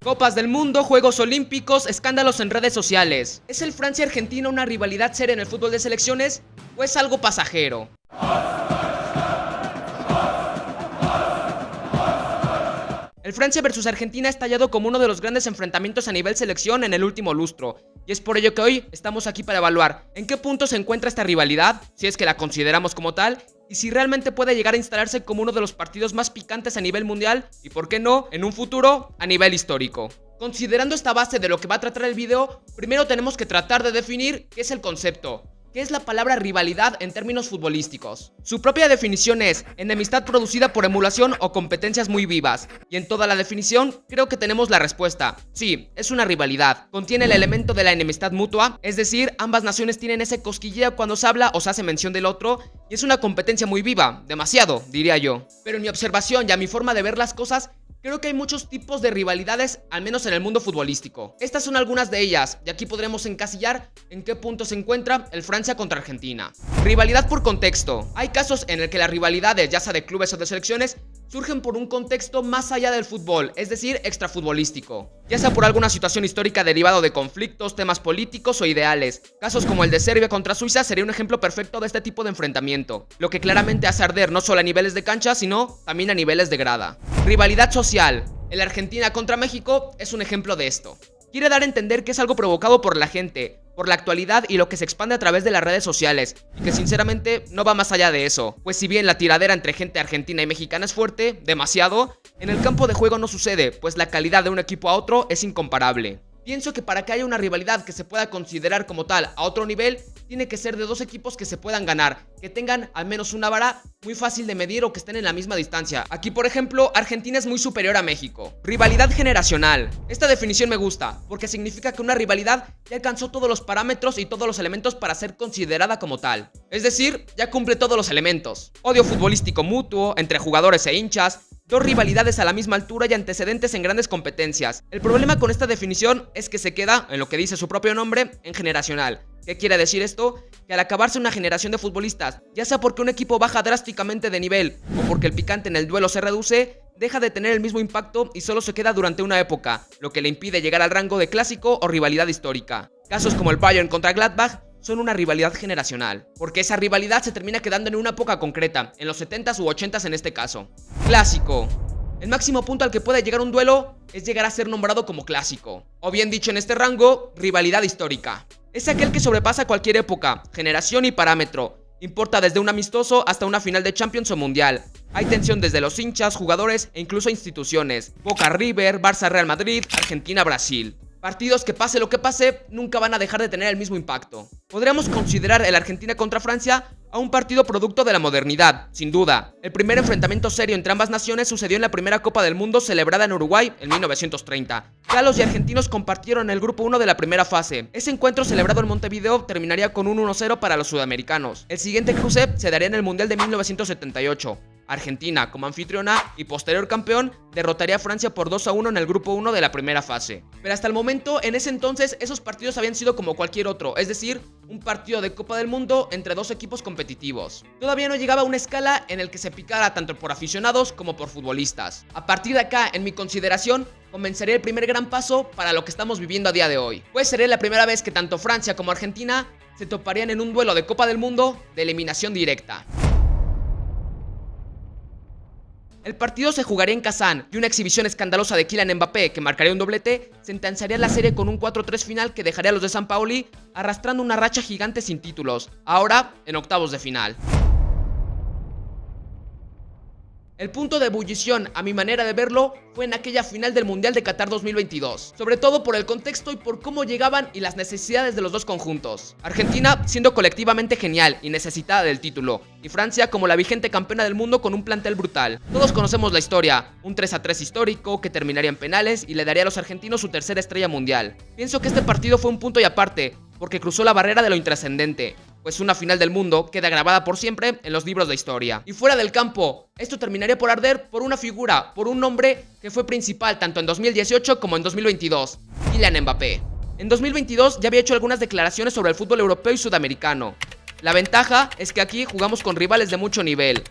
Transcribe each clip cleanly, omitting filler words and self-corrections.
Copas del Mundo, Juegos Olímpicos, escándalos en redes sociales. ¿Es el Francia-Argentina una rivalidad seria en el fútbol de selecciones o es algo pasajero? El Francia versus Argentina ha estallado como uno de los grandes enfrentamientos a nivel selección en el último lustro, y es por ello que hoy estamos aquí para evaluar en qué punto se encuentra esta rivalidad, si es que la consideramos como tal, y si realmente puede llegar a instalarse como uno de los partidos más picantes a nivel mundial y, por qué no, en un futuro, a nivel histórico. Considerando esta base de lo que va a tratar el video, primero tenemos que tratar de definir qué es el concepto. ¿Qué es la palabra rivalidad en términos futbolísticos? Su propia definición es enemistad producida por emulación o competencias muy vivas. Y en toda la definición, creo que tenemos la respuesta. Sí, es una rivalidad. Contiene el elemento de la enemistad mutua, es decir, ambas naciones tienen ese cosquilleo cuando se habla o se hace mención del otro, y es una competencia muy viva, demasiado, diría yo. Pero en mi observación y a mi forma de ver las cosas, creo que hay muchos tipos de rivalidades, al menos en el mundo futbolístico. Estas son algunas de ellas, y aquí podremos encasillar en qué punto se encuentra el Francia contra Argentina. Rivalidad por contexto. Hay casos en el que las rivalidades, ya sea de clubes o de selecciones, surgen por un contexto más allá del fútbol, es decir, extrafutbolístico. Ya sea por alguna situación histórica derivado de conflictos, temas políticos o ideales. Casos como el de Serbia contra Suiza sería un ejemplo perfecto de este tipo de enfrentamiento, lo que claramente hace arder no solo a niveles de cancha, sino también a niveles de grada. Rivalidad social. El Argentina contra México es un ejemplo de esto. Quiere dar a entender que es algo provocado por la gente, por la actualidad y lo que se expande a través de las redes sociales, y que sinceramente no va más allá de eso, pues si bien la tiradera entre gente argentina y mexicana es fuerte, demasiado, en el campo de juego no sucede, pues la calidad de un equipo a otro es incomparable. Pienso que para que haya una rivalidad que se pueda considerar como tal a otro nivel, tiene que ser de dos equipos que se puedan ganar, que tengan al menos una vara muy fácil de medir o que estén en la misma distancia. Aquí, por ejemplo, Argentina es muy superior a México. Rivalidad generacional. Esta definición me gusta, porque significa que una rivalidad ya alcanzó todos los parámetros y todos los elementos para ser considerada como tal. Es decir, ya cumple todos los elementos. Odio futbolístico mutuo, entre jugadores e hinchas, dos rivalidades a la misma altura y antecedentes en grandes competencias. El problema con esta definición es que se queda, en lo que dice su propio nombre, en generacional. ¿Qué quiere decir esto? Que al acabarse una generación de futbolistas, ya sea porque un equipo baja drásticamente de nivel o porque el picante en el duelo se reduce, deja de tener el mismo impacto y solo se queda durante una época, lo que le impide llegar al rango de clásico o rivalidad histórica. Casos como el Bayern contra Gladbach son una rivalidad generacional, porque esa rivalidad se termina quedando en una época concreta, en los 70s u 80s en este caso. Clásico. El máximo punto al que puede llegar un duelo es llegar a ser nombrado como clásico, o bien dicho en este rango, rivalidad histórica. Es aquel que sobrepasa cualquier época, generación y parámetro. Importa desde un amistoso hasta una final de Champions o Mundial. Hay tensión desde los hinchas, jugadores e incluso instituciones. Boca River, Barça Real Madrid, Argentina Brasil. Partidos que pase lo que pase, nunca van a dejar de tener el mismo impacto. Podríamos considerar el Argentina contra Francia a un partido producto de la modernidad, sin duda. El primer enfrentamiento serio entre ambas naciones sucedió en la primera Copa del Mundo celebrada en Uruguay en 1930. Galos y argentinos compartieron el grupo 1 de la primera fase. Ese encuentro celebrado en Montevideo terminaría con un 1-0 para los sudamericanos. El siguiente cruce se daría en el Mundial de 1978. Argentina, como anfitriona y posterior campeón, derrotaría a Francia por 2-1 en el grupo 1 de la primera fase. Pero hasta el momento, en ese entonces, esos partidos habían sido como cualquier otro, es decir, un partido de Copa del Mundo entre dos equipos competitivos. Todavía no llegaba a una escala en el que se picara tanto por aficionados como por futbolistas. A partir de acá, en mi consideración, comenzaría el primer gran paso para lo que estamos viviendo a día de hoy. Pues sería la primera vez que tanto Francia como Argentina se toparían en un duelo de Copa del Mundo de eliminación directa. El partido se jugaría en Kazán y una exhibición escandalosa de Kylian Mbappé, que marcaría un doblete, sentenciaría la serie con un 4-3 final que dejaría a los de Sampaoli arrastrando una racha gigante sin títulos, ahora en octavos de final. El punto de ebullición, a mi manera de verlo, fue en aquella final del Mundial de Qatar 2022, sobre todo por el contexto y por cómo llegaban y las necesidades de los dos conjuntos. Argentina siendo colectivamente genial y necesitada del título, y Francia como la vigente campeona del mundo con un plantel brutal. Todos conocemos la historia, un 3-3 histórico que terminaría en penales y le daría a los argentinos su tercera estrella mundial. Pienso que este partido fue un punto y aparte, porque cruzó la barrera de lo intrascendente, pues una final del mundo queda grabada por siempre en los libros de historia. Y fuera del campo, esto terminaría por arder por una figura, por un nombre que fue principal tanto en 2018 como en 2022, Kylian Mbappé. En 2022 ya había hecho algunas declaraciones sobre el fútbol europeo y sudamericano. La ventaja es que aquí jugamos con rivales de mucho nivel.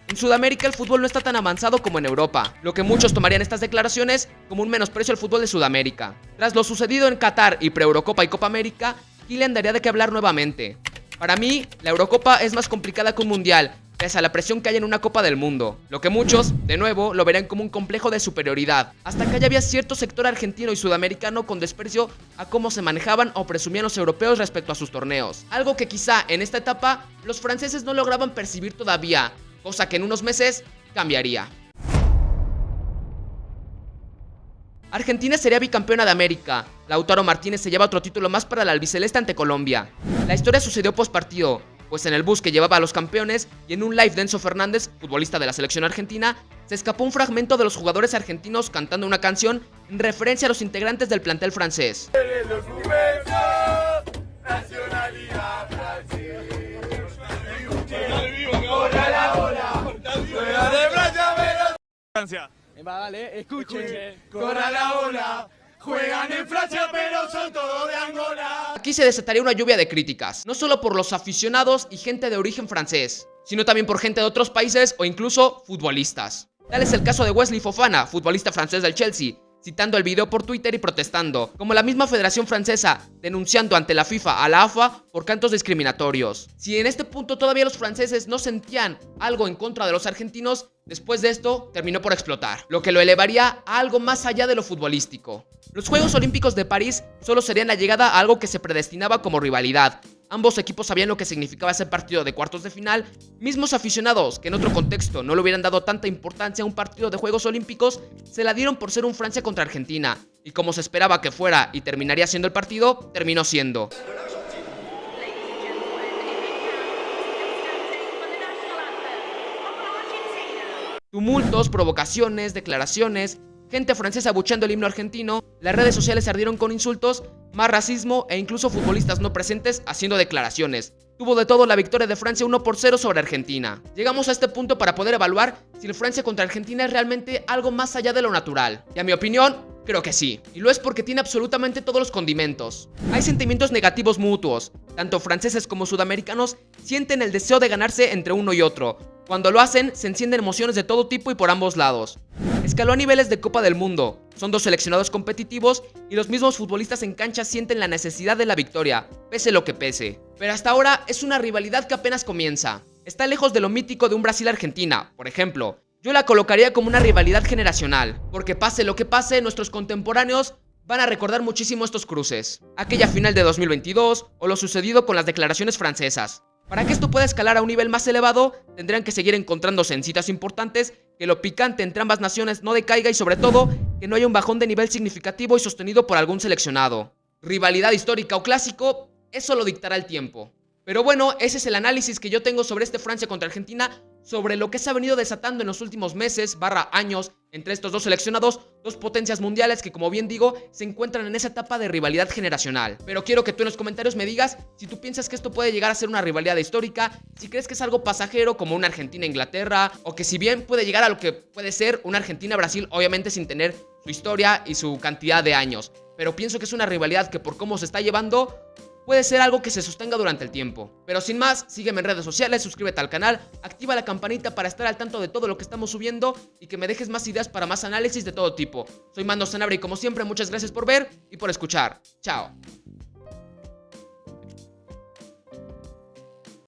En Sudamérica el fútbol no está tan avanzado como en Europa, lo que muchos tomarían estas declaraciones como un menosprecio al fútbol de Sudamérica. Tras lo sucedido en Qatar y pre-Eurocopa y Copa América, Kylian daría de qué hablar nuevamente. Para mí, la Eurocopa es más complicada que un mundial, pese a la presión que hay en una Copa del Mundo, lo que muchos, de nuevo, lo verán como un complejo de superioridad. Hasta acá ya había cierto sector argentino y sudamericano con desprecio a cómo se manejaban o presumían los europeos respecto a sus torneos. Algo que quizá en esta etapa los franceses no lograban percibir todavía, cosa que en unos meses cambiaría. Argentina sería bicampeona de América. Lautaro Martínez se lleva otro título más para la albiceleste ante Colombia. La historia sucedió post partido, pues en el bus que llevaba a los campeones y en un live de Enzo Fernández, futbolista de la selección argentina, se escapó un fragmento de los jugadores argentinos cantando una canción en referencia a los integrantes del plantel francés. Vale, escuchen, corra la bola. Juegan en Francia, pero son todos de Angola. Aquí se desataría una lluvia de críticas, no solo por los aficionados y gente de origen francés, sino también por gente de otros países o incluso futbolistas. Tal es el caso de Wesley Fofana, futbolista francés del Chelsea, citando el video por Twitter y protestando, como la misma Federación Francesa, denunciando ante la FIFA a la AFA por cantos discriminatorios. Si en este punto todavía los franceses no sentían algo en contra de los argentinos, después de esto terminó por explotar, lo que lo elevaría a algo más allá de lo futbolístico. Los Juegos Olímpicos de París solo serían la llegada a algo que se predestinaba como rivalidad. Ambos equipos sabían lo que significaba ese partido de cuartos de final. Mismos aficionados que en otro contexto no le hubieran dado tanta importancia a un partido de Juegos Olímpicos, se la dieron por ser un Francia contra Argentina. Y como se esperaba que fuera y terminaría siendo el partido, terminó siendo. Tumultos, provocaciones, declaraciones, gente francesa abucheando el himno argentino, las redes sociales ardieron con insultos, más racismo e incluso futbolistas no presentes haciendo declaraciones. Tuvo de todo la victoria de Francia 1-0 sobre Argentina. Llegamos a este punto para poder evaluar si el Francia contra Argentina es realmente algo más allá de lo natural. Y a mi opinión, creo que sí. Y lo es porque tiene absolutamente todos los condimentos. Hay sentimientos negativos mutuos. Tanto franceses como sudamericanos sienten el deseo de ganarse entre uno y otro. Cuando lo hacen, se encienden emociones de todo tipo y por ambos lados. Escaló a niveles de Copa del Mundo. Son dos seleccionados competitivos y los mismos futbolistas en cancha sienten la necesidad de la victoria, pese lo que pese. Pero hasta ahora es una rivalidad que apenas comienza. Está lejos de lo mítico de un Brasil-Argentina, por ejemplo. Yo la colocaría como una rivalidad generacional, porque pase lo que pase, nuestros contemporáneos van a recordar muchísimo estos cruces. Aquella final de 2022 o lo sucedido con las declaraciones francesas. Para que esto pueda escalar a un nivel más elevado, tendrán que seguir encontrándose en citas importantes, que lo picante entre ambas naciones no decaiga y sobre todo, que no haya un bajón de nivel significativo y sostenido por algún seleccionado. Rivalidad histórica o clásico, eso lo dictará el tiempo. Pero bueno, ese es el análisis que yo tengo sobre este Francia contra Argentina, sobre lo que se ha venido desatando en los últimos meses, años, entre estos dos seleccionados, dos potencias mundiales que, como bien digo, se encuentran en esa etapa de rivalidad generacional. Pero quiero que tú en los comentarios me digas si tú piensas que esto puede llegar a ser una rivalidad histórica, si crees que es algo pasajero como una Argentina-Inglaterra, o que si bien puede llegar a lo que puede ser una Argentina-Brasil, obviamente sin tener su historia y su cantidad de años. Pero pienso que es una rivalidad que por cómo se está llevando, puede ser algo que se sostenga durante el tiempo. Pero sin más, sígueme en redes sociales, suscríbete al canal, activa la campanita para estar al tanto de todo lo que estamos subiendo y que me dejes más ideas para más análisis de todo tipo. Soy Mando Sanabria y como siempre, muchas gracias por ver y por escuchar. Chao.